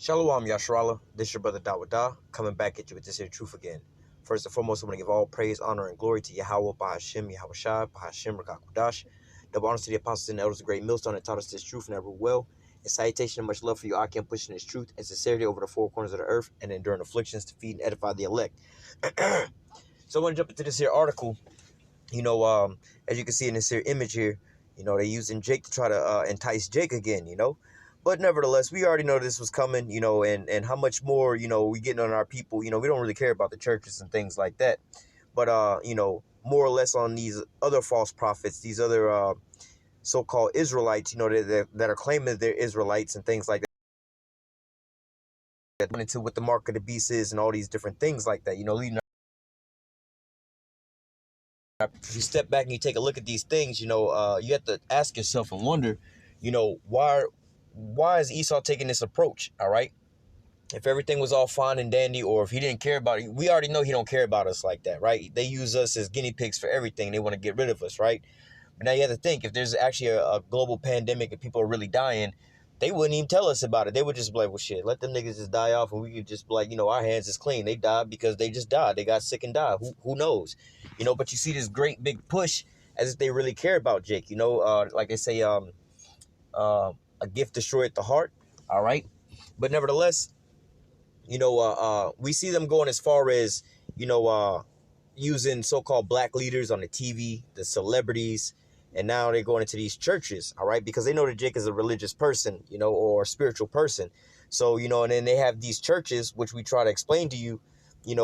Shalom Yashrala, this your brother Dawada, coming back at you with this here truth again. First and foremost, I want to give all praise, honor, and glory to Yahweh, Bahashem, Yahweh Shai, Bahashem, Rakakudash. Double honors to the apostles and elders of the great millstone that taught us this truth and ever will. And salutation and much love for you, Akim, pushing this truth and sincerity over the four corners of the earth and enduring afflictions to feed and edify the elect. So I want to jump into this here article. As you can see in this here image here, they're using Jake to try to entice Jake again, But nevertheless, we already know this was coming, and how much more, we getting on our people. We don't really care about the churches and things like that. But, more or less on these other false prophets, these other so-called Israelites, that are claiming they're Israelites and things like that. Into what the mark of the beast is and all these different things like that, leading. If you step back and you take a look at these things, you have to ask yourself and wonder, why is Esau taking this approach? All right. If everything was all fine and dandy, or if he didn't care about it, we already know he don't care about us like that, right? They use us as guinea pigs for everything. They want to get rid of us, right? But now you have to think, if there's actually a global pandemic and people are really dying, they wouldn't even tell us about it. They would just be like, well, shit, let them niggas just die off and we could just be like, our hands is clean. They died because they just died. They got sick and died. Who knows? But you see this great big push as if they really care about Jake, like they say, a gift destroyed the heart. All right. But nevertheless, we see them going as far as, using so-called black leaders on the TV, the celebrities, and now they're going into these churches, all right, because they know that Jake is a religious person, or a spiritual person. So, and then they have these churches, which we try to explain to you, these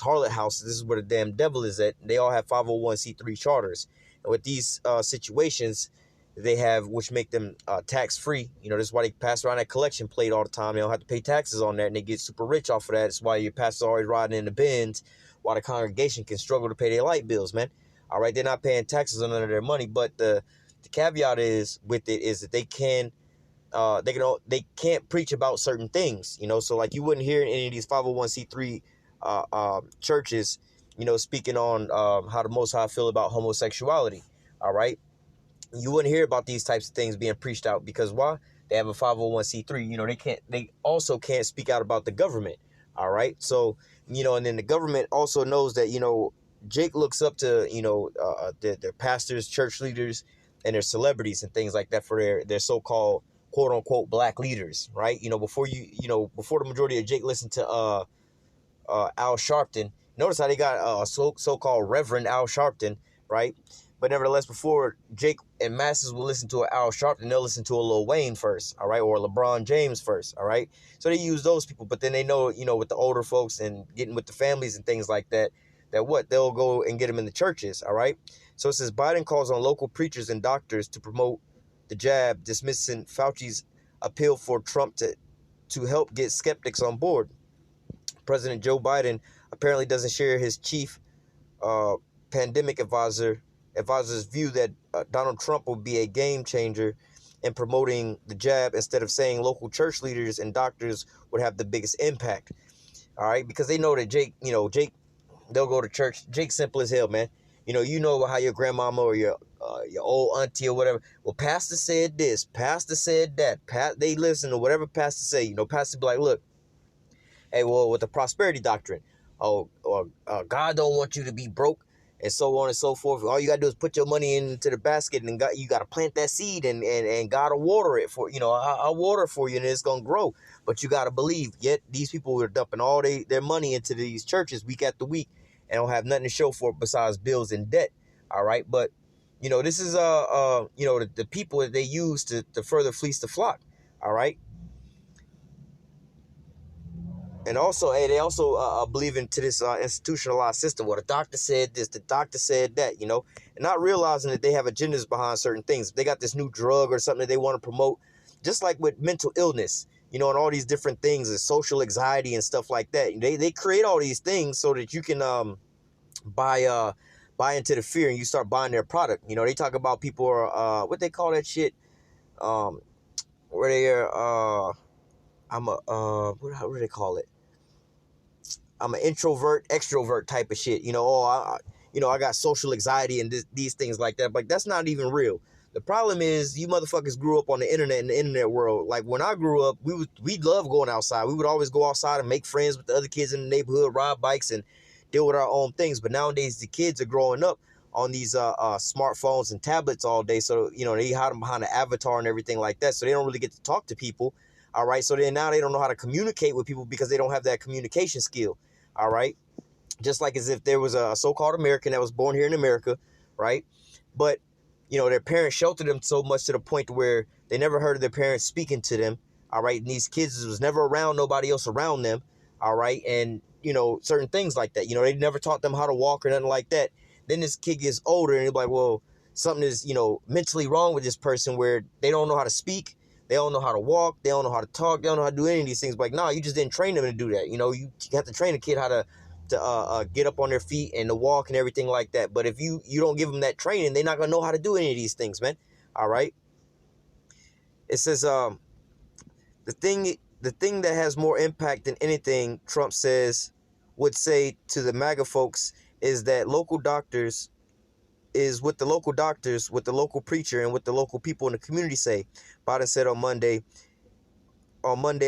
harlot houses. This is where the damn devil is at. They all have 501c3 charters. And with these situations, they have, which make them tax-free. This is why they pass around that collection plate all the time. They don't have to pay taxes on that, and they get super rich off of that. That's why your pastor's always riding in the Benz, while the congregation can struggle to pay their light bills, man. All right, they're not paying taxes on none of their money, but the caveat is with it is that they can't preach about certain things, So like you wouldn't hear any of these 501c3 churches, speaking on how the Most High feel about homosexuality. All right. You wouldn't hear about these types of things being preached out because why? They have a 501c3. They also can't speak out about the government. All right. So, and then the government also knows that, Jake looks up to, their pastors, church leaders, and their celebrities and things like that for their so-called quote unquote black leaders. Right. Before the majority of Jake listened to Al Sharpton, notice how they got so-called Reverend Al Sharpton. Right. But nevertheless, before Jake and masses will listen to an Al Sharpton, they'll listen to a Lil Wayne first, all right, or LeBron James first, all right? So they use those people, but then they know, with the older folks and getting with the families and things like that, they'll go and get them in the churches, all right? So it says Biden calls on local preachers and doctors to promote the jab, dismissing Fauci's appeal for Trump to help get skeptics on board. President Joe Biden apparently doesn't share his chief pandemic advisor's view that Donald Trump will be a game changer in promoting the jab instead of saying local church leaders and doctors would have the biggest impact. All right, because they know that Jake, they'll go to church. Jake's simple as hell, man. You know how your grandmama or your old auntie or whatever. Well, pastor said this, pastor said that. They listen to whatever pastor say. Pastor be like, look, hey, well, with the prosperity doctrine, God don't want you to be broke. And so on and so forth. All you got to do is put your money into the basket and you got to plant that seed and God will water it for, I'll water for you and it's going to grow. But you got to believe. Yet these people are dumping all their money into these churches week after week and don't have nothing to show for it besides bills and debt. All right. But, this is, the people that they use to further fleece the flock. All right. And also, they also believe into this institutionalized system where the doctor said this, the doctor said that, and not realizing that they have agendas behind certain things. If they got this new drug or something that they want to promote, just like with mental illness, and all these different things and social anxiety and stuff like that. They create all these things so that you can buy into the fear and you start buying their product. They talk about people are what they call that shit, where they are what do they call it? I'm an introvert, extrovert type of shit. I got social anxiety and these things like that. But that's not even real. The problem is you motherfuckers grew up on the internet in the internet world. Like when I grew up, we'd love going outside. We would always go outside and make friends with the other kids in the neighborhood, ride bikes, and deal with our own things. But nowadays the kids are growing up on these smartphones and tablets all day. So, they hide them behind an avatar and everything like that. So they don't really get to talk to people. All right. So then now they don't know how to communicate with people because they don't have that communication skill. All right. Just like as if there was a so-called American that was born here in America. Right. But their parents sheltered them so much to the point where they never heard of their parents speaking to them. All right. And these kids was never around nobody else around them. All right. And, certain things like that. They never taught them how to walk or nothing like that. Then this kid gets older and you're like, well, something is, mentally wrong with this person where they don't know how to speak. They don't know how to walk. They don't know how to talk. They don't know how to do any of these things. Like, nah, you just didn't train them to do that. You have to train a kid how to get up on their feet and to walk and everything like that. But if you don't give them that training, they're not going to know how to do any of these things, man. All right. It says the thing that has more impact than anything, Trump would say to the MAGA folks, is that local doctors is what the local doctors, what the local preacher, and what the local people in the community say. Biden said on Monday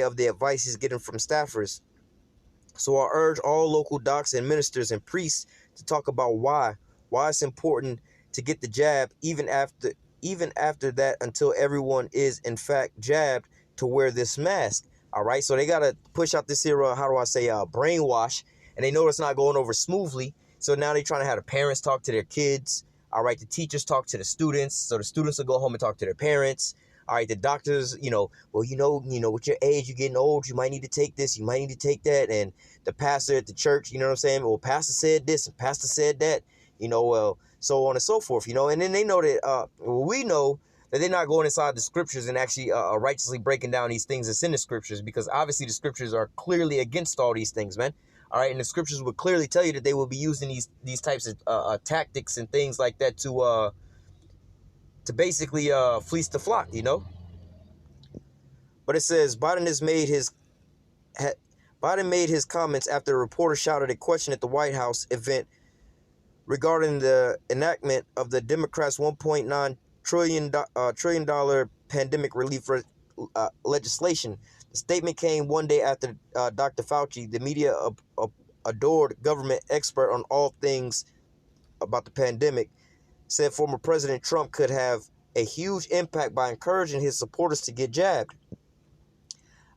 of the advice he's getting from staffers. So I urge all local docs and ministers and priests to talk about why it's important to get the jab even after that until everyone is in fact jabbed to wear this mask. All right, so they got to push out this here, brainwash, and they know it's not going over smoothly. So now they're trying to have the parents talk to their kids. All right, the teachers talk to the students. So the students will go home and talk to their parents. All right, the doctors, well, with your age, you're getting old, you might need to take this, you might need to take that. And the pastor at the church, you know what I'm saying? Well, pastor said this and pastor said that, so on and so forth, and then they know that, we know that they're not going inside the scriptures and actually righteously breaking down these things that's in the scriptures, because obviously the scriptures are clearly against all these things, man. All right, and the scriptures would clearly tell you that they will be using these types of tactics and things like that to basically fleece the flock, But it says Biden made his comments after a reporter shouted a question at the White House event regarding the enactment of the Democrats' $1.9 trillion pandemic relief legislation. The statement came one day after Dr. Fauci, the media adored government expert on all things about the pandemic, said former President Trump could have a huge impact by encouraging his supporters to get jabbed.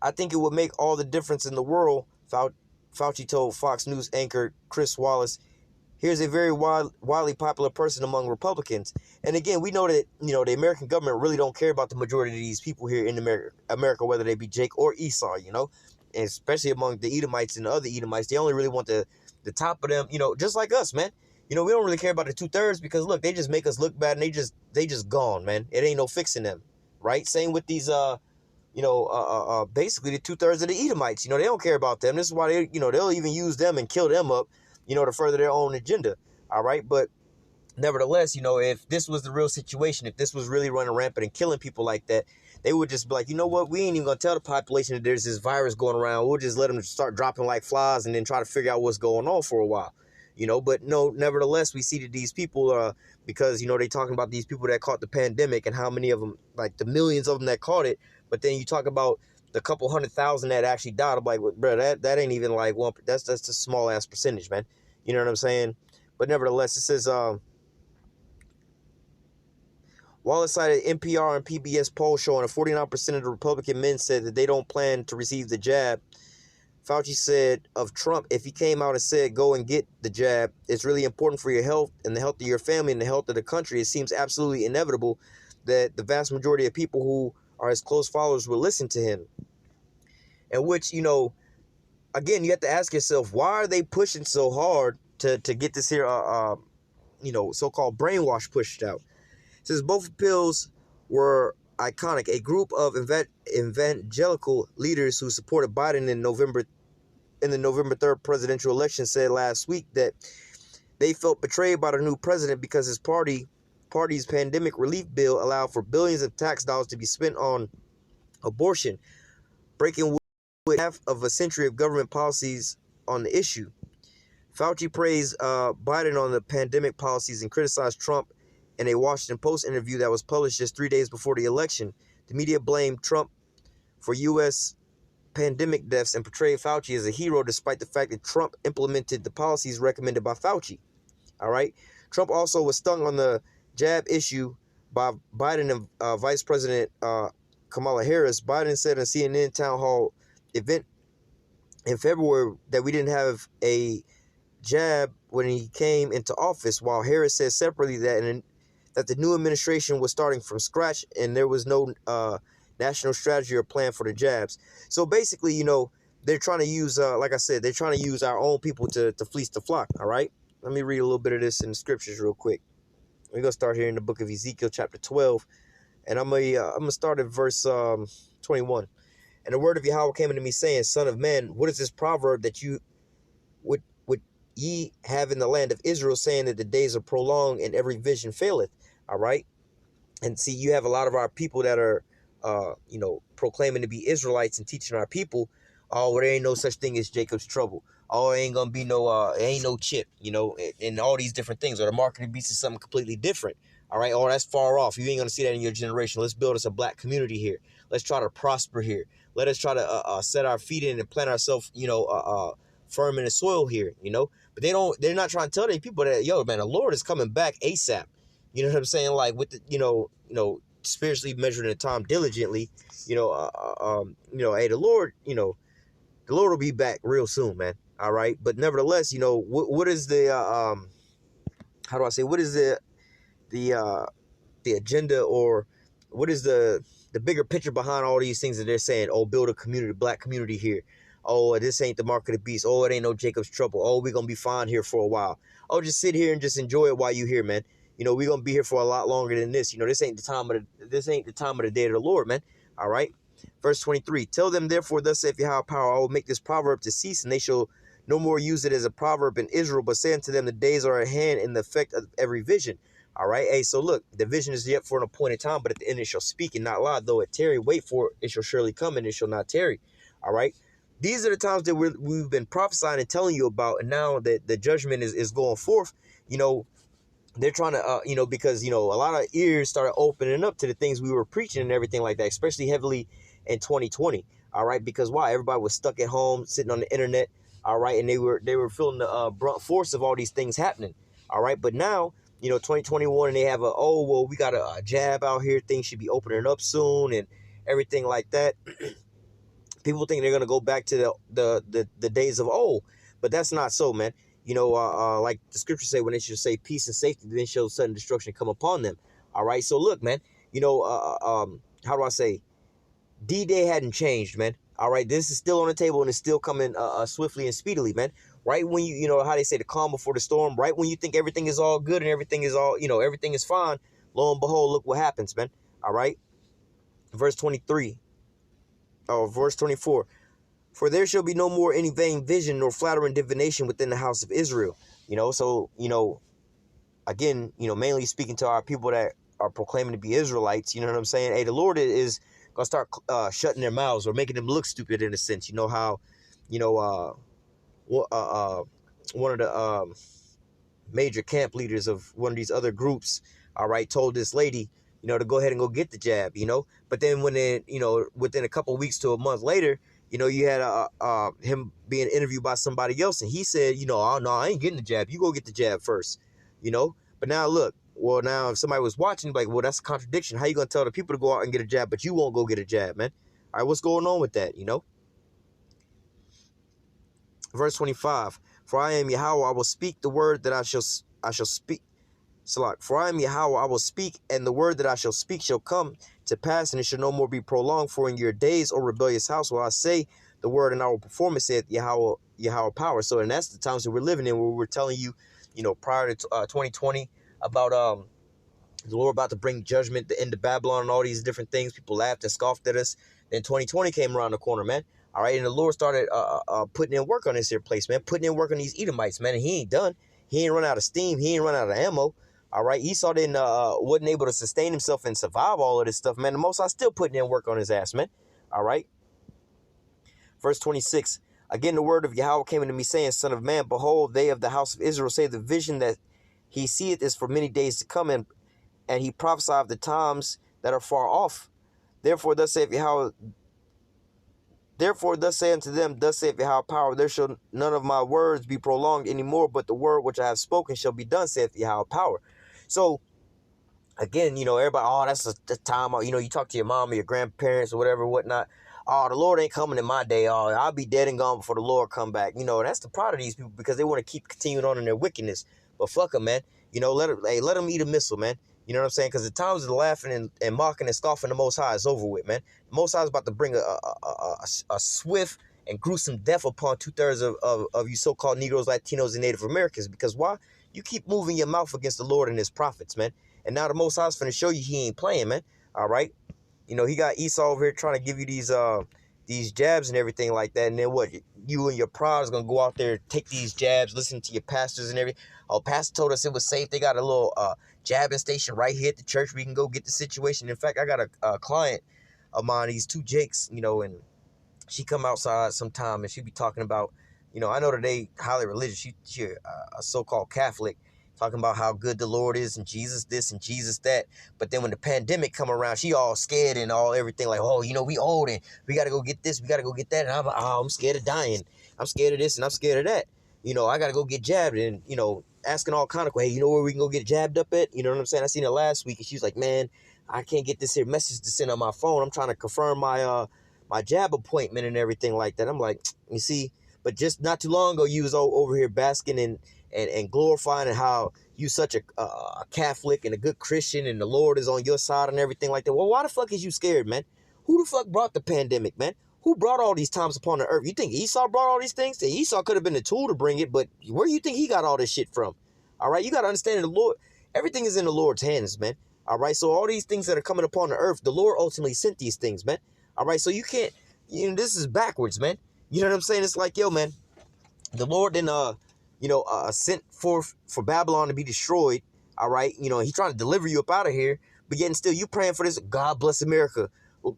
I think it would make all the difference in the world, Fauci told Fox News anchor Chris Wallace. Here's a very widely popular person among Republicans. And again, we know that, the American government really don't care about the majority of these people here in America, whether they be Jake or Esau, and especially among the Edomites and the other Edomites. They only really want the top of them, just like us, man. We don't really care about the 2/3 because, look, they just make us look bad and they just gone, man. It ain't no fixing them, right? Same with these, basically the 2/3 of the Edomites. They don't care about them. This is why they'll even use them and kill them up, to further their own agenda. All right. But nevertheless, if this was the real situation, if this was really running rampant and killing people like that, they would just be like, you know what? We ain't even going to tell the population that there's this virus going around. We'll just let them start dropping like flies and then try to figure out what's going on for a while. But no, nevertheless, we see that these people, because, they talking about these people that caught the pandemic and how many of them, like the millions of them that caught it. But then you talk about the couple 100,000 that actually died. I'm like, bro, that ain't even like one. That's a small ass percentage, man. You know what I'm saying? But nevertheless, it says, Wallace cited NPR and PBS poll showing that 49% of the Republican men said that they don't plan to receive the jab. Fauci said of Trump, if he came out and said, go and get the jab, it's really important for your health and the health of your family and the health of the country. It seems absolutely inevitable that the vast majority of people who are his close followers will listen to him. And which, again, you have to ask yourself, why are they pushing so hard to get this here, so-called brainwash pushed out? It says both appeals were iconic. A group of evangelical leaders who supported Biden in the November 3rd presidential election said last week that they felt betrayed by the new president because his party's pandemic relief bill allowed for billions of tax dollars to be spent on abortion, breaking with half of a century of government policies on the issue. Fauci praised Biden on the pandemic policies and criticized Trump in a Washington Post interview that was published just 3 days before the election. The media blamed Trump for U.S. pandemic deaths and portrayed Fauci as a hero, despite the fact that Trump implemented the policies recommended by Fauci. All right. Trump also was stung on the jab issue by Biden and Vice President Kamala Harris. Biden said in a CNN town hall event in February that we didn't have a jab when he came into office, while Harris said separately that the new administration was starting from scratch and there was no national strategy or plan for the jabs. So basically, you know, they're trying to use, like I said, they're trying to use our own people to fleece the flock. All right. Let me read a little bit of this in the scriptures real quick. We're going to start here in the book of Ezekiel, chapter 12. And I'm gonna start at verse 21. And the word of Yahweh came unto me, saying, Son of man, what is this proverb that you would ye have in the land of Israel, saying that the days are prolonged and every vision faileth? All right. And see, you have a lot of our people that are, proclaiming to be Israelites and teaching our people, oh, well, there ain't no such thing as Jacob's trouble. Oh, it ain't gonna be no, ain't no chip, and all these different things. Or the mark of the beast is something completely different. All right. Oh, that's far off. You ain't gonna see that in your generation. Let's build us a black community here. Let's try to prosper here. Let us try to set our feet in and plant ourselves, firm in the soil here, But they're not trying to tell their people that, yo, man, the Lord is coming back ASAP. You know what I'm saying? Like with the, spiritually measuring the time diligently, hey, the Lord, the Lord will be back real soon, man. All right. But nevertheless, what is the, what is the agenda, or what is the bigger picture behind all these things that they're saying? Oh, build a community, black community here. Oh, this ain't the mark of the beast. Oh, it ain't no Jacob's trouble. Oh, we're going to be fine here for a while. Oh, just sit here and just enjoy it while you're here, man. We're going to be here for a lot longer than this. This ain't the time of the day of the Lord, man. All right. Verse 23, tell them, therefore, thus saith Yahweh power, I will make this proverb to cease, and they shall no more use it as a proverb in Israel, but say unto them, the days are at hand in the effect of every vision. All right. Hey, so look, the vision is yet for an appointed time, but at the end it shall speak and not lie. Though it tarry, wait for it, it shall surely come, and it shall not tarry. All right. These are the times that we've been prophesying and telling you about, and now that the judgment is going forth, they're trying to, because, a lot of ears started opening up to the things we were preaching and everything like that, especially heavily in 2020. All right. Because why? Everybody was stuck at home, sitting on the internet. All right. And they were feeling the brunt force of all these things happening. All right. But now, 2021, and they have we got a jab out here. Things should be opening up soon and everything like that. People think they're going to go back to the days of old, but that's not so, man. Like the scriptures say, when they should say peace and safety, then shall sudden destruction come upon them. All right. So look, man, how do I say? D-Day hadn't changed, man. All right. This is still on the table, and it's still coming swiftly and speedily, man. Right when how they say the calm before the storm, right when you think everything is all good and everything is all, everything is fine, lo and behold, look what happens, man. All right. Verse 23. Verse 24. For there shall be no more any vain vision nor flattering divination within the house of Israel. So, again, mainly speaking to our people that are proclaiming to be Israelites, you know what I'm saying? Hey, the Lord is going to start shutting their mouths or making them look stupid in a sense. How, one of the major camp leaders of one of these other groups, all right, told this lady, to go ahead and go get the jab, But then when it, within a couple of weeks to a month later, you had him being interviewed by somebody else, and he said, oh, no, I ain't getting the jab. You go get the jab first, But now look, well, now if somebody was watching, like, well, that's a contradiction. How you going to tell the people to go out and get a jab, but you won't go get a jab, man? All right, what's going on with that, Verse 25, for I am Yahweh, I will speak the word that I shall speak. For I am Yahweh, I will speak, and the word that I shall speak shall come to pass, and it shall no more be prolonged. For in your days, O rebellious house, will I say the word, and I will perform it, saith Yahweh power. So, and that's the times that we're living in, where we're telling you, prior to 2020 about the Lord about to bring judgment, the end of Babylon, and all these different things. People laughed and scoffed at us. Then 2020 came around the corner, man. All right, and the Lord started putting in work on this here place, man. Putting in work on these Edomites, man. And he ain't done. He ain't run out of steam. He ain't run out of ammo. All right, Esau didn't wasn't able to sustain himself and survive all of this stuff, man. The Most High still putting in work on his ass, man. All right. Verse 26. Again, the word of Yahweh came unto me, saying, Son of man, behold, they of the house of Israel say the vision that he seeth is for many days to come, and and he prophesied of the times that are far off. Therefore, thus saith Yahweh, Therefore, thus say unto them, thus saith Yahweh power, there shall none of my words be prolonged anymore, but the word which I have spoken shall be done, saith Yahweh power. So, again, everybody, oh, that's the time, you talk to your mom or your grandparents or whatever, whatnot. Oh, the Lord ain't coming in my day. Oh, I'll be dead and gone before the Lord come back. That's the pride of these people because they want to keep continuing on in their wickedness. But fuck them, man. Let them eat a missile, man. You know what I'm saying? Because the times of laughing and mocking and scoffing the Most High is over with, man. The Most High is about to bring a swift and gruesome death upon 2/3 of you so-called Negroes, Latinos, and Native Americans. Because why? You keep moving your mouth against the Lord and his prophets, man. And now the Most High is finna show you he ain't playing, man. All right? He got Esau over here trying to give you these jabs and everything like that. And then what? You and your pride is going to go out there, take these jabs, listen to your pastors and everything. Oh, pastor told us it was safe. They got a little jabbing station right here at the church. We can go get the situation. In fact, I got a client of mine, these two Jakes, and she come outside sometime and she be talking about, I know that they highly religious. She a so-called Catholic, talking about how good the Lord is and Jesus this and Jesus that. But then when the pandemic come around, she all scared and all everything like, oh, we old and we got to go get this, we got to go get that. And I'm like, oh, I'm scared of dying. I'm scared of this and I'm scared of that. I got to go get jabbed and, asking all kind of, hey, you know where we can go get jabbed up at? You know what I'm saying? I seen her last week and she was like, man, I can't get this here message to send on my phone. I'm trying to confirm my jab appointment and everything like that. I'm like, you see, but just not too long ago, you was over here basking and glorifying and how you such a Catholic and a good Christian and the Lord is on your side and everything like that. Well, why the fuck is you scared, man? Who the fuck brought the pandemic, man? Who brought all these times upon the earth? You think Esau brought all these things? Esau could have been the tool to bring it, but where do you think he got all this shit from? All right, you got to understand the Lord. Everything is in the Lord's hands, man. All right, so all these things that are coming upon the earth, the Lord ultimately sent these things, man. All right, so you can't, this is backwards, man. You know what I'm saying? It's like, yo, man, the Lord then, sent forth for Babylon to be destroyed. All right, he's trying to deliver you up out of here, but yet and still you praying for this. God bless America.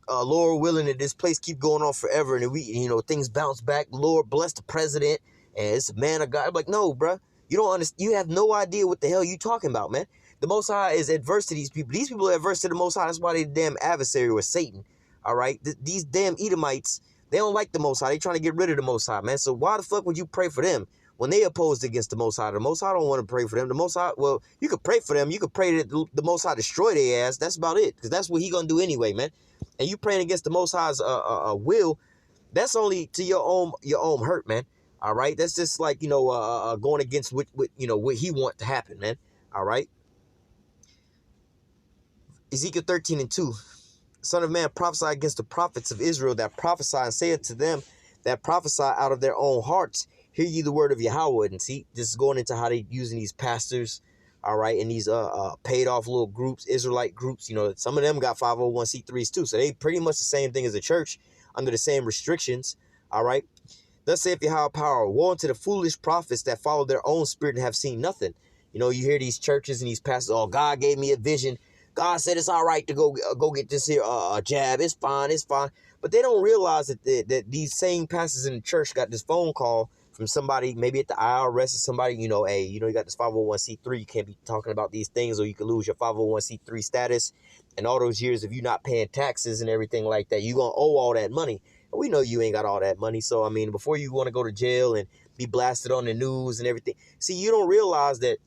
Lord willing that this place keep going on forever and we, things bounce back. Lord bless the president and it's a man of God. I'm like, no, bro, you don't understand. You have no idea what the hell you talking about, man. The Most High is adverse to these people. These people are adverse to the Most High. That's why they the damn adversary was Satan. All right, these damn Edomites, they don't like the Most High. They trying to get rid of the Most High, man. So why the fuck would you pray for them when they opposed against the Most High? The Most High don't want to pray for them. The Most High, well, you could pray for them. You could pray that the Most High destroy their ass. That's about it, because that's what he gonna do anyway, man. And you praying against the Most High's will, that's only to your own hurt, man. All right, that's just like going against what he want to happen, man. All right. Ezekiel 13:2. Son of man, prophesy against the prophets of Israel that prophesy, and say unto them that prophesy out of their own hearts, hear ye the word of Yahweh. And see, this is going into how they using these pastors, all right, and these paid off little groups, Israelite groups. Some of them got 501c3s too, so they pretty much the same thing as the church under the same restrictions. All right. Thus saith Yahweh power, woe unto the foolish prophets that follow their own spirit and have seen nothing. You hear these churches and these pastors, oh, God gave me a vision. God said it's all right to go get this here jab. It's fine. But they don't realize that these same pastors in the church got this phone call from somebody, maybe at the IRS or somebody, hey, you got this 501c3. You can't be talking about these things or you could lose your 501c3 status. And all those years of you not paying taxes and everything like that, you're going to owe all that money. And we know you ain't got all that money. So, I mean, before you want to go to jail and be blasted on the news and everything, see, you don't realize that,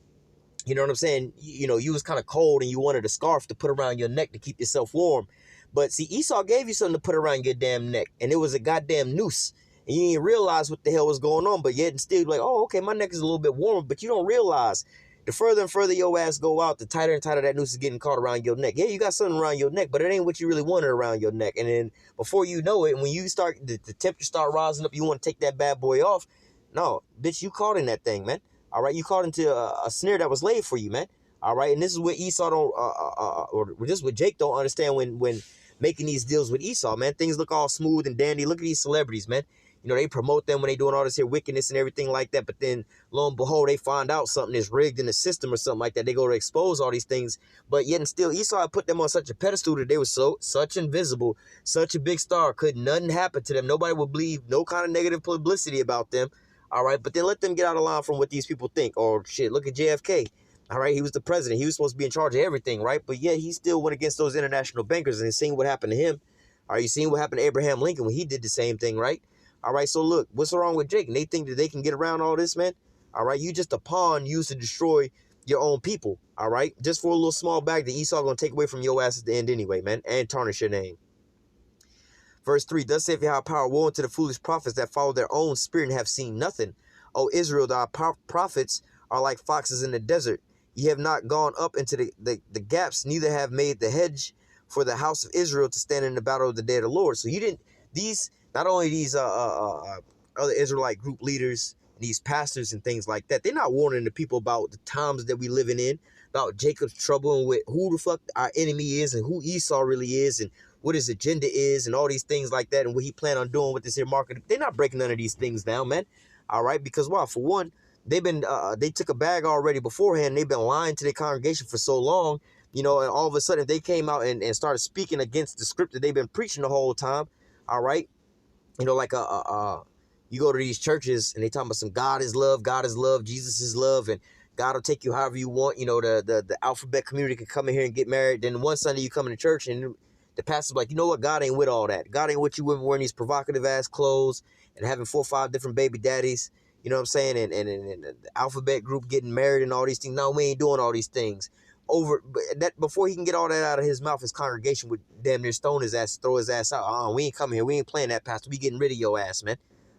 you know what I'm saying? You was kind of cold and you wanted a scarf to put around your neck to keep yourself warm. But see, Esau gave you something to put around your damn neck. And it was a goddamn noose. And you didn't realize what the hell was going on. But yet and still like, oh, okay, my neck is a little bit warmer. But you don't realize the further and further your ass go out, the tighter and tighter that noose is getting caught around your neck. Yeah, you got something around your neck, but it ain't what you really wanted around your neck. And then before you know it, when you start, the temperature start rising up, you want to take that bad boy off. No, bitch, you caught in that thing, man. All right, you caught into a snare that was laid for you, man. All right, and this is what Esau don't, or this is what Jake don't understand when making these deals with Esau, man. Things look all smooth and dandy. Look at these celebrities, man. They promote them when they doing all this here wickedness and everything like that. But then, lo and behold, they find out something is rigged in the system or something like that. They go to expose all these things. But yet and still, Esau had put them on such a pedestal that they were such invisible, such a big star. Could nothing happen to them. Nobody would believe no kind of negative publicity about them. All right, but then let them get out of line from what these people think. Or shit, look at JFK. All right, he was the president. He was supposed to be in charge of everything, right? But yeah, he still went against those international bankers, and seeing what happened to him. Are you seeing what happened to Abraham Lincoln when he did the same thing, right? All right, so look, what's wrong with Jake? And they think that they can get around all this, man. All right, you just a pawn used to destroy your own people. All right, just for a little small bag that Esau gonna take away from your ass at the end anyway, man, and tarnish your name. Verse 3, thus saith Yahweh power, woe unto the foolish prophets that follow their own spirit and have seen nothing. O Israel, thy prophets are like foxes in the desert. Ye have not gone up into the gaps, neither have made the hedge for the house of Israel to stand in the battle of the day of the Lord. So you didn't, these, not only these other Israelite group leaders, these pastors and things like that, they're not warning the people about the times that we living in, about Jacob's trouble and with who the fuck our enemy is and who Esau really is and what his agenda is and all these things like that and what he plan on doing with this here market. They're not breaking none of these things down, man. All right, because why? For one, they've been they took a bag already beforehand. They've been lying to their congregation for so long, you know, and all of a sudden they came out and started speaking against the script that they've been preaching the whole time. All right, you know, like you go to these churches and they talk about some God is love, Jesus is love, and God will take you however you want. You know, the alphabet community can come in here and get married. Then one Sunday you come into church and the pastor's like, you know what? God ain't with all that. God ain't with you women wearing these provocative ass clothes and having 4 or 5 different baby daddies. You know what I'm saying? And the alphabet group getting married and all these things. No, we ain't doing all these things. That before he can get all that out of his mouth, his congregation would damn near stone his ass, throw his ass out. We ain't coming here. We ain't playing that, pastor. We getting rid of your ass, man.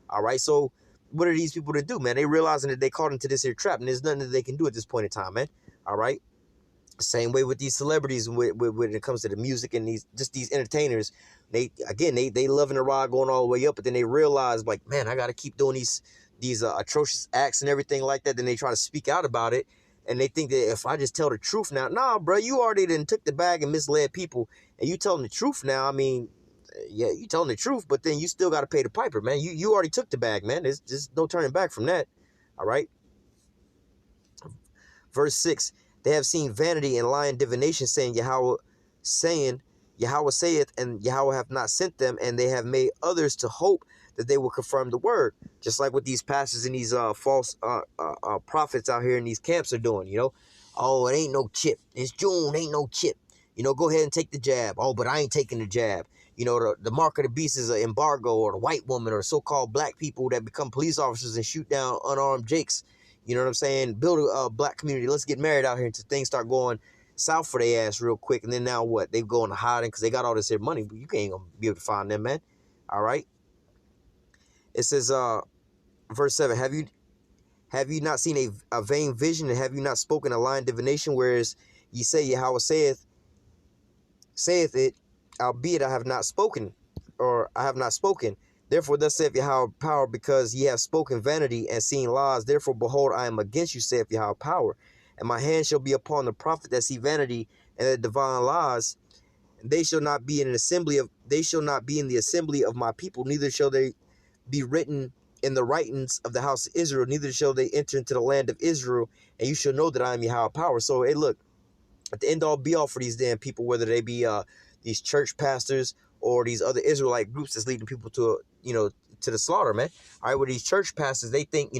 All right. So what are these people to do, man? They realizing that they caught into this here trap, and there's nothing that they can do at this point in time, man. All right. Same way with these celebrities when it comes to the music and these entertainers. They loving the ride going all the way up, but then they realize like, man, I got to keep doing these atrocious acts and everything like that. Then they try to speak out about it, and they think that if I just tell the truth now, nah, bro, you already done took the bag and misled people, and you telling the truth now. I mean, yeah, you telling the truth, but then you still got to pay the piper, man. You already took the bag, man. There's just no turning back from that. All right. Verse 6, they have seen vanity and lying divination, saying Yahweh saith, and Yahweh hath not sent them, and they have made others to hope that they will confirm the word. Just like what these pastors and these false prophets out here in these camps are doing, you know. Oh, it ain't no chip. It's June, ain't no chip. You know, go ahead and take the jab. Oh, but I ain't taking the jab. You know, the mark of the beast is an embargo, or the white woman, or so-called black people that become police officers and shoot down unarmed Jakes. You know what I'm saying? Build a black community. Let's get married out here until things start going south for their ass real quick. And then now what? They go into hiding because they got all this here money, but you can't gonna be able to find them, man. All right. It says, verse 7, have you not seen a vain vision, and have you not spoken a lying divination, whereas ye say Yahweh saith it, albeit I have not spoken, or I have not spoken. Therefore, thus saith Yahweh power, because ye have spoken vanity and seen lies. Therefore, behold, I am against you, saith Yahweh power. And my hand shall be upon the prophet that see vanity and the divine lies. And they shall not be in the assembly of my people, neither shall they be written in the writings of the house of Israel, neither shall they enter into the land of Israel. And you shall know that I am Yahweh power. So, hey, look, at the end all be all for these damn people, whether they be these church pastors or these other Israelite groups that's leading people to, to the slaughter, man. All right, with these church pastors, they think,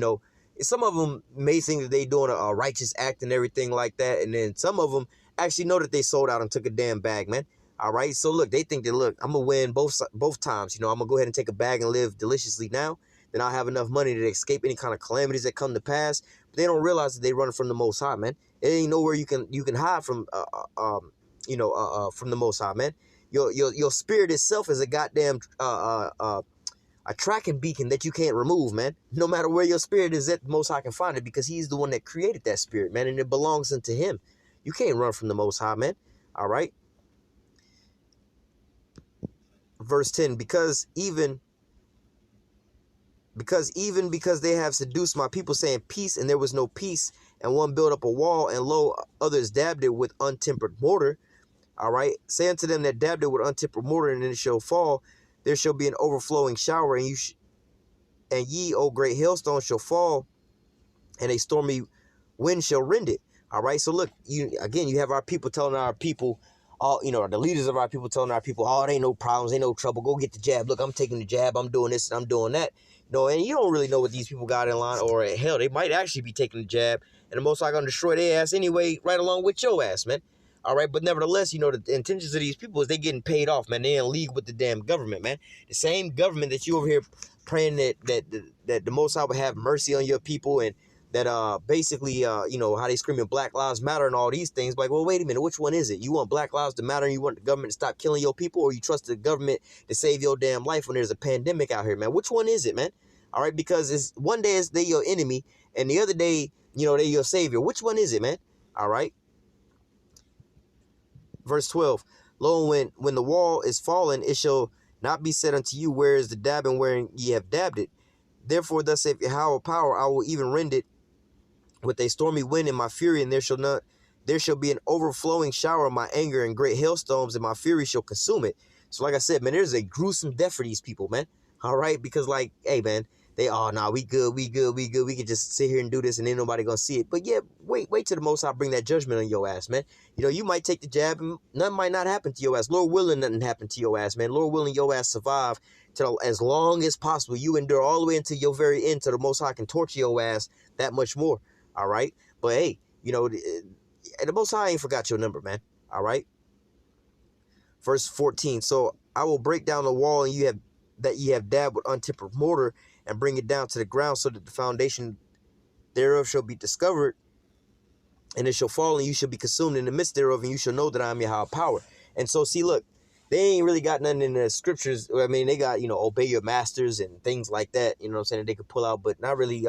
some of them may think that they doing a righteous act and everything like that. And then some of them actually know that they sold out and took a damn bag, man. All right, so look, they think that, look, I'm going to win both times. I'm going to go ahead and take a bag and live deliciously now. Then I'll have enough money to escape any kind of calamities that come to pass. But they don't realize that they run from the Most High, man. It ain't nowhere you can hide from, from the Most High, man. Your spirit itself is a goddamn a tracking beacon that you can't remove, man. No matter where your spirit is at, the Most High can find it, because he's the one that created that spirit, man, and it belongs unto him. You can't run from the Most High, man. All right. Verse 10, because they have seduced my people, saying peace, and there was no peace, and one built up a wall, and lo, others dabbed it with untempered mortar. All right, say unto them that dabbed it with untempered mortar, and it shall fall. There shall be an overflowing shower, and ye, O great hailstone, shall fall, and a stormy wind shall rend it. All right, so look, you have our people telling our people, all, the leaders of our people telling our people, oh, it ain't no problems, ain't no trouble, go get the jab. Look, I'm taking the jab, I'm doing this and I'm doing that. And you don't really know what these people got in line, or hell, they might actually be taking the jab, and the most likely gonna destroy their ass anyway, right along with your ass, man. All right, but nevertheless, the intentions of these people is they getting paid off, man. They in league with the damn government, man. The same government that you over here praying that the Most High would have mercy on your people, and that basically how they screaming Black Lives Matter and all these things. Like, well, wait a minute, which one is it? You want Black Lives to matter and you want the government to stop killing your people, or you trust the government to save your damn life when there's a pandemic out here, man? Which one is it, man? All right, because it's one day they your enemy and the other day, they your savior. Which one is it, man? All right. Verse 12. Lo, when the wall is fallen, it shall not be said unto you, where is the dabbing wherein ye have dabbed it? Therefore, thus saith Yahweh power, I will even rend it with a stormy wind in my fury, and there shall be an overflowing shower of my anger, and great hailstones, and my fury shall consume it. So like I said, man, there's a gruesome death for these people, man. All right, because like, hey, man, we good, we can just sit here and do this and ain't nobody gonna see it. But yeah, wait till the Most High bring that judgment on your ass, man. You might take the jab and nothing might not happen to your ass. Lord willing, nothing happen to your ass, man. Lord willing, your ass survive till as long as possible. You endure all the way until your very end, till the Most High can torture your ass that much more. All right, but hey, the Most High ain't forgot your number, man. All right. Verse 14. So I will break down the wall, and ye have dabbed with untempered mortar, and bring it down to the ground, so that the foundation thereof shall be discovered, and it shall fall, and you shall be consumed in the midst thereof, and you shall know that I am Yahweh power. And so, see, look, they ain't really got nothing in the scriptures. I mean, they got, obey your masters and things like that, you know what I'm saying, that they could pull out, but not really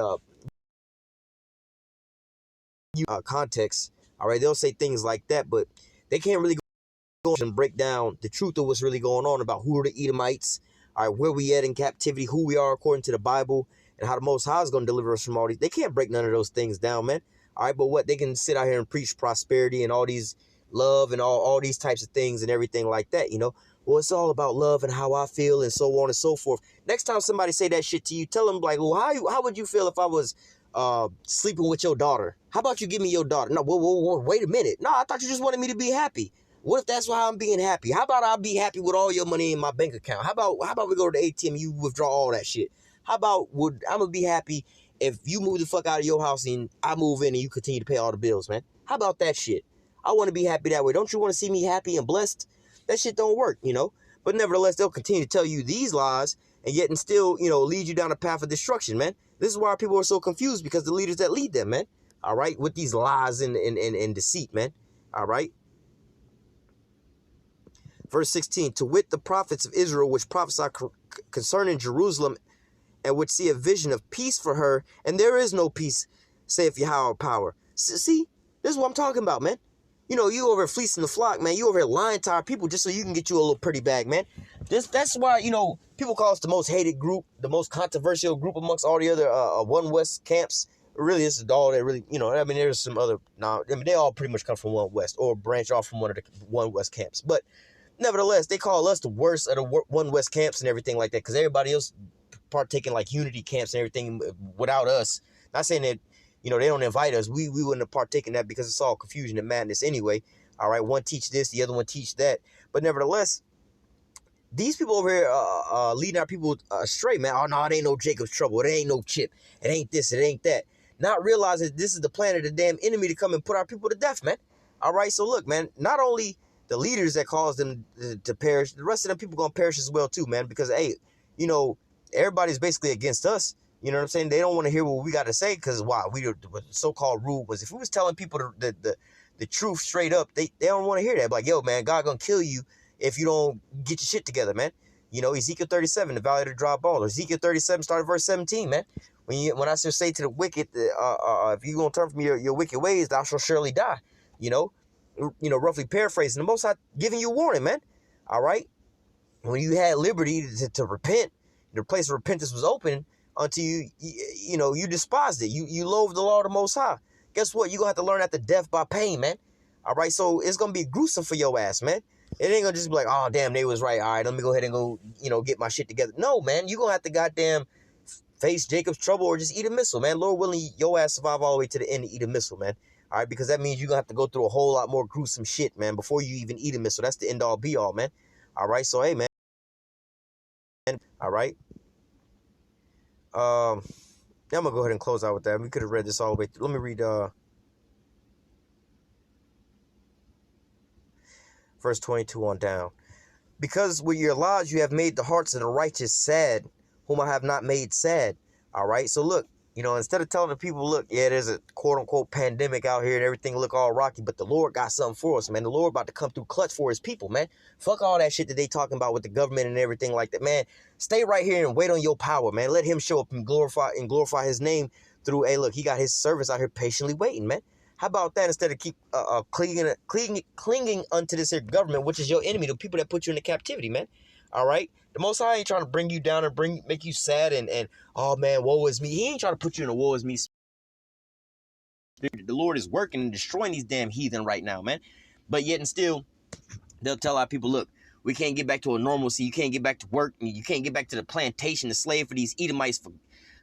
context. All right, they'll say things like that, but they can't really go and break down the truth of what's really going on about who are the Edomites, all right, where we at in captivity, who we are according to the Bible, and how the Most High is going to deliver us from all these. They can't break none of those things down, man. All right, but what they can sit out here and preach prosperity and all these love and all these types of things and everything like that, Well, it's all about love and how I feel and so on and so forth. Next time somebody say that shit to you, tell them like, well, how would you feel if I was sleeping with your daughter? How about you give me your daughter? No, whoa, wait a minute. No, I thought you just wanted me to be happy. What if that's why I'm being happy? How about I'll be happy with all your money in my bank account? How about we go to the ATM and you withdraw all that shit? How about I'm gonna be happy if you move the fuck out of your house and I move in and you continue to pay all the bills, man? How about that shit? I want to be happy that way. Don't you want to see me happy and blessed? That shit don't work, But nevertheless, they'll continue to tell you these lies and yet and still, lead you down a path of destruction, man. This is why people are so confused, because the leaders that lead them, man. All right, with these lies and deceit, man. All right. Verse 16, to wit the prophets of Israel, which prophesy concerning Jerusalem, and which see a vision of peace for her, and there is no peace, saith Yahweh power. See, this is what I'm talking about, man. You over here fleecing the flock, man. You over here lying to our people just so you can get you a little pretty bag, man. That's why, people call us the most hated group, the most controversial group amongst all the other One West camps. Really, this is all that really, there's some other, they all pretty much come from One West or branch off from one of the One West camps. But nevertheless, they call us the worst of the One West camps and everything like that, because everybody else partaking like unity camps and everything without us. Not saying that, they don't invite us. We wouldn't have partaken that, because it's all confusion and madness anyway. All right, one teach this, the other one teach that. But nevertheless, these people over here leading our people astray, man. Oh, no, it ain't no Jacob's trouble. It ain't no chip. It ain't this. It ain't that. Not realizing this is the plan of the damn enemy to come and put our people to death, man. All right, so look, man, not only the leaders that cause them to perish, the rest of them people going to perish as well too, man, because, hey, everybody's basically against us. You know what I'm saying? They don't want to hear what we got to say, because why? The so-called rule was, if we was telling people the truth straight up, they don't want to hear that. Like, yo, man, God going to kill you if you don't get your shit together, man. Ezekiel 37, the valley of the dry bones. Ezekiel 37 started verse 17, man. When I say to the wicked, if you gonna turn from your wicked ways, thou shalt surely die. Roughly paraphrasing. The Most High giving you a warning, man. All right. When you had liberty to repent, the place of repentance was open unto you. You despised it. You loathed the law of the Most High. Guess what? You're gonna have to learn after death by pain, man. All right. So it's gonna be gruesome for your ass, man. It ain't gonna just be like, oh damn, they was right. All right, let me go ahead and go, get my shit together. No, man, you gonna have to goddamn face Jacob's trouble or just eat a missile, man. Lord willing, your ass survive all the way to the end and eat a missile, man. All right, because that means you're gonna have to go through a whole lot more gruesome shit, man, before you even eat a missile. That's the end all be all, man. All right, so hey, man. All right. Yeah, I'm gonna go ahead and close out with that. We could have read this all the way through. Let me read verse 22 on down. Because with your lies you have made the hearts of the righteous sad, whom I have not made sad. All right. So look, instead of telling the people, look, yeah, there's a quote unquote pandemic out here and everything look all rocky, but the Lord got something for us, man. The Lord about to come through clutch for his people, man. Fuck all that shit that they talking about with the government and everything like that, man. Stay right here and wait on your power, man. Let him show up and glorify his name through, hey, look, he got his servants out here patiently waiting, man. How about that instead of keep clinging unto this here government, which is your enemy, the people that put you into captivity, man. All right? The Most High ain't trying to bring you down and make you sad and oh, man, woe is me. He ain't trying to put you in a woe is me spirit. The Lord is working and destroying these damn heathen right now, man. But yet and still, they'll tell our people, look, we can't get back to a normalcy. You can't get back to work. You can't get back to the plantation, the slave for these Edomites for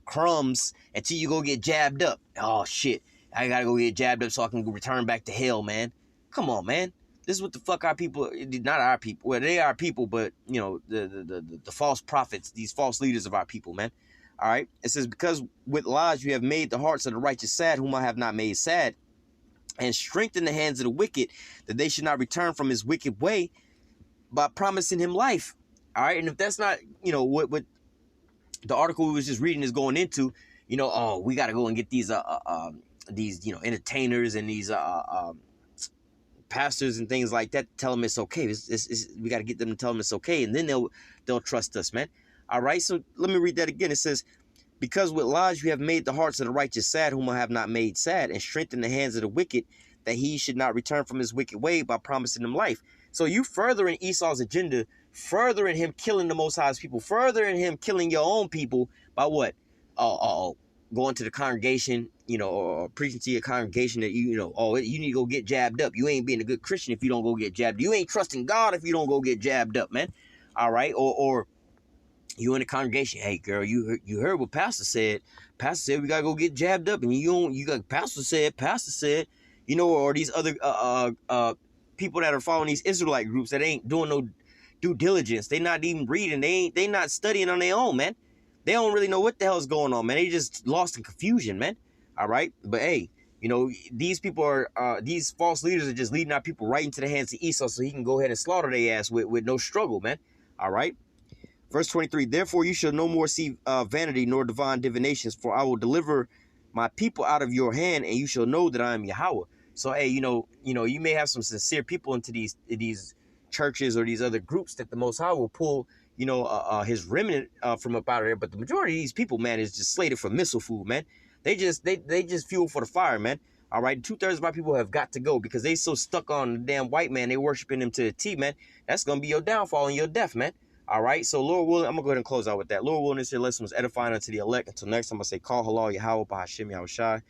crumbs until you go get jabbed up. Oh, shit. I gotta go get jabbed up so I can return back to hell, man. Come on, man. This is what the fuck our people, not our people. Well, they are people, but, the false prophets, these false leaders of our people, man. All right. It says, because with lies you have made the hearts of the righteous sad, whom I have not made sad, and strengthened the hands of the wicked, that they should not return from his wicked way by promising him life. All right. And if that's not, what the article we was just reading is going into, oh, we got to go and get these entertainers and these pastors and things like that, tell them it's okay. We got to get them to tell them it's okay, and then they'll trust us, man. All right, so let me read that again. It says, because with lies you have made the hearts of the righteous sad, whom I have not made sad, and strengthened the hands of the wicked, that he should not return from his wicked way by promising them life. So you furthering Esau's agenda, furthering him killing the Most High's people, furthering him killing your own people by what? Going to the congregation, or preaching to your congregation that you need to go get jabbed up. You ain't being a good Christian if you don't go get jabbed. You ain't trusting God if you don't go get jabbed up, man. All right, or you in the congregation, hey girl, you heard what Pastor said. Pastor said we gotta go get jabbed up, and you got Pastor said, or these other people that are following these Israelite groups that ain't doing no due diligence. They not even reading. They not studying on their own, man. They don't really know what the hell is going on, man. They just lost in confusion, man. All right. But hey, these people are, these false leaders are just leading our people right into the hands of Esau so he can go ahead and slaughter their ass with no struggle, man. All right. Verse 23, therefore you shall no more see vanity nor divine divinations, for I will deliver my people out of your hand, and you shall know that I am Yahweh. So, hey, you may have some sincere people into these churches or these other groups that the Most High will pull, his remnant from up out of there. But the majority of these people, man, is just slated for missile food, man. They just fuel for the fire, man. All right, 2/3 of my people have got to go because they so stuck on the damn white man. They worshiping him to the T, man. That's gonna be your downfall and your death, man. All right, so Lord willing, I'm gonna go ahead and close out with that. Lord willing, this here lesson was edifying unto the elect. Until next time, I say, call halal Yahweh, Bahashim Yahushai,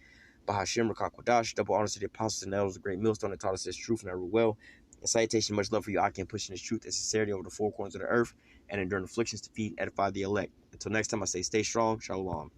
Bahashim Rakakwadash, double honors to the apostles and elders, the great millstone that taught us this truth and I rule well. And salutation, much love for you. I can pushing this truth and sincerity over the four corners of the earth and enduring afflictions to feed and edify the elect. Until next time, I say, stay strong. Shalom.